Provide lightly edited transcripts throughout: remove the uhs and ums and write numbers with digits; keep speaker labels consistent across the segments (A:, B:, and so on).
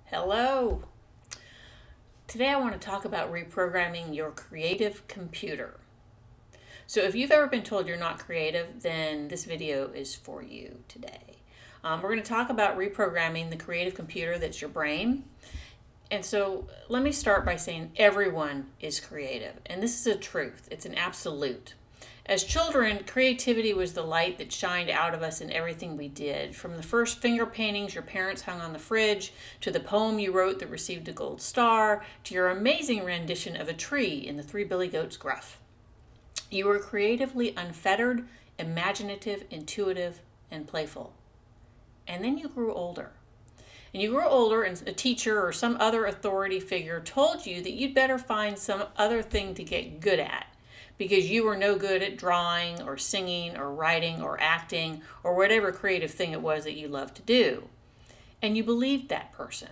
A: Hello. Today I want to talk about reprogramming your creative computer. So if you've ever been told you're not creative, then this video is for you today. We're going to talk about reprogramming the creative computer that's your brain. And so let me start by saying everyone is creative. And this is a truth. It's an absolute. As children, creativity was the light that shined out of us in everything we did. From the first finger paintings your parents hung on the fridge, to the poem you wrote that received a gold star, to your amazing rendition of a tree in the Three Billy Goats' Gruff. You were creatively unfettered, imaginative, intuitive, and playful. And then you grew older. And you grew older and a teacher or some other authority figure told you that you'd better find some other thing to get good at, because you were no good at drawing or singing or writing or acting or whatever creative thing it was that you loved to do. And you believed that person.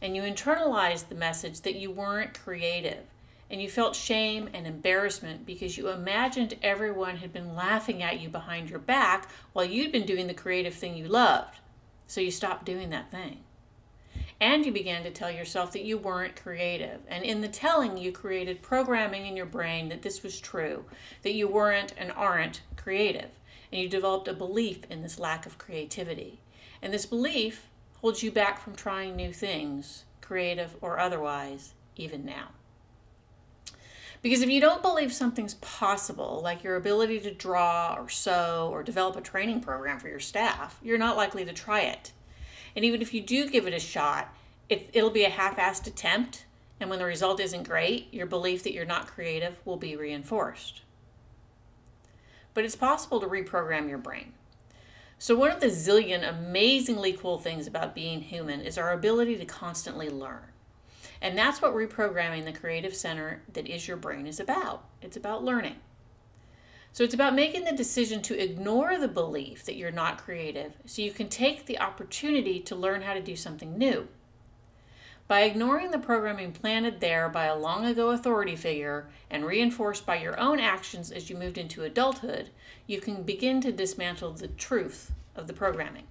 A: And you internalized the message that you weren't creative. And you felt shame and embarrassment because you imagined everyone had been laughing at you behind your back while you'd been doing the creative thing you loved. So you stopped doing that thing. And you began to tell yourself that you weren't creative. And in the telling, you created programming in your brain that this was true, that you weren't and aren't creative. And you developed a belief in this lack of creativity. And this belief holds you back from trying new things, creative or otherwise, even now. Because if you don't believe something's possible, like your ability to draw or sew or develop a training program for your staff, you're not likely to try it. And even if you do give it a shot, it'll be a half-assed attempt, and when the result isn't great, your belief that you're not creative will be reinforced. But it's possible to reprogram your brain. So one of the zillion amazingly cool things about being human is our ability to constantly learn. And that's what reprogramming the creative center that is your brain is about. It's about learning. So it's about making the decision to ignore the belief that you're not creative so you can take the opportunity to learn how to do something new. By ignoring the programming planted there by a long ago authority figure and reinforced by your own actions as you moved into adulthood, you can begin to dismantle the truth of the programming.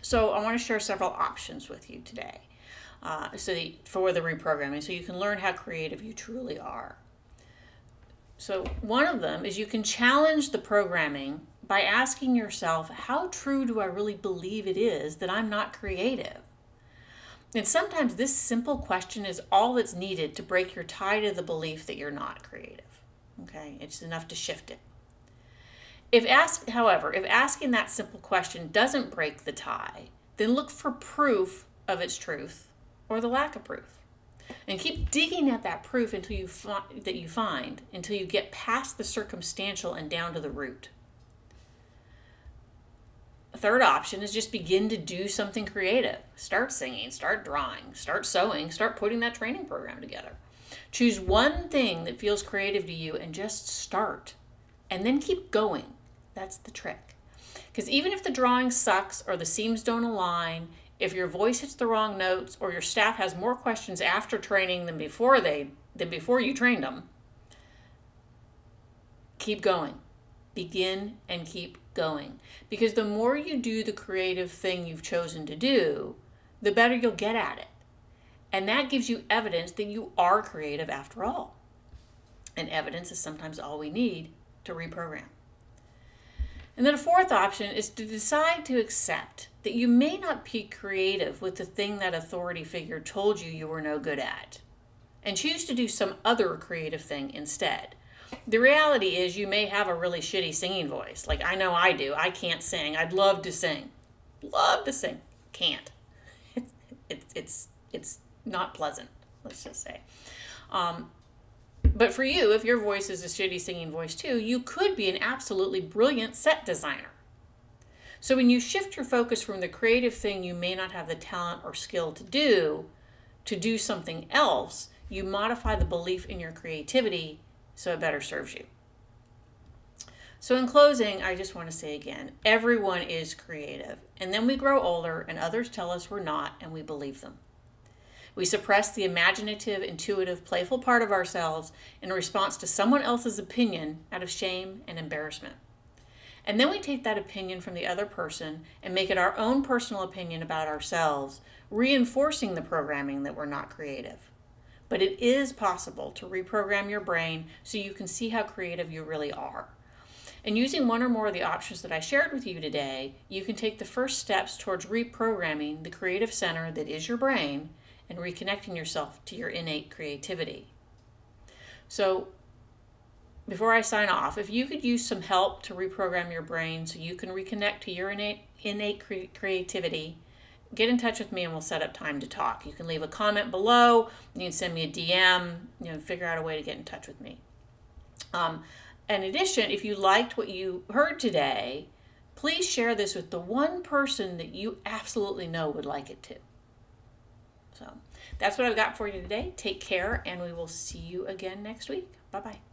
A: So I want to share several options with you today for the reprogramming so you can learn how creative you truly are. So one of them is you can challenge the programming by asking yourself, how true do I really believe it is that I'm not creative? And sometimes this simple question is all that's needed to break your tie to the belief that you're not creative. Okay, it's enough to shift it. However, if asking that simple question doesn't break the tie, then look for proof of its truth or the lack of proof. And keep digging at that proof until until you get past the circumstantial and down to the root. A third option is just begin to do something creative. Start singing, start drawing, start sewing, start putting that training program together. Choose one thing that feels creative to you and just start. And then keep going. That's the trick. Because even if the drawing sucks or the seams don't align, if your voice hits the wrong notes or your staff has more questions after training than before you trained them, keep going. Begin and keep going. Because the more you do the creative thing you've chosen to do, the better you'll get at it. And that gives you evidence that you are creative after all. And evidence is sometimes all we need to reprogram. And then a fourth option is to decide to accept that you may not be creative with the thing that authority figure told you were no good at, and choose to do some other creative thing instead. The reality is you may have a really shitty singing voice. Like I know I do. I can't sing. I'd love to sing. Love to sing. Can't. It's not pleasant, let's just say. But for you, if your voice is a shitty singing voice too, you could be an absolutely brilliant set designer. So when you shift your focus from the creative thing you may not have the talent or skill to do something else, you modify the belief in your creativity so it better serves you. So in closing, I just want to say again, everyone is creative. And then we grow older and others tell us we're not, and we believe them. We suppress the imaginative, intuitive, playful part of ourselves in response to someone else's opinion out of shame and embarrassment. And then we take that opinion from the other person and make it our own personal opinion about ourselves, reinforcing the programming that we're not creative. But it is possible to reprogram your brain so you can see how creative you really are. And using one or more of the options that I shared with you today, you can take the first steps towards reprogramming the creative center that is your brain and reconnecting yourself to your innate creativity. So before I sign off, if you could use some help to reprogram your brain so you can reconnect to your innate creativity, get in touch with me and we'll set up time to talk. You can leave a comment below, you can send me a DM, figure out a way to get in touch with me. In addition, if you liked what you heard today, please share this with the one person that you absolutely know would like it too. So that's what I've got for you today. Take care, and we will see you again next week. Bye-bye.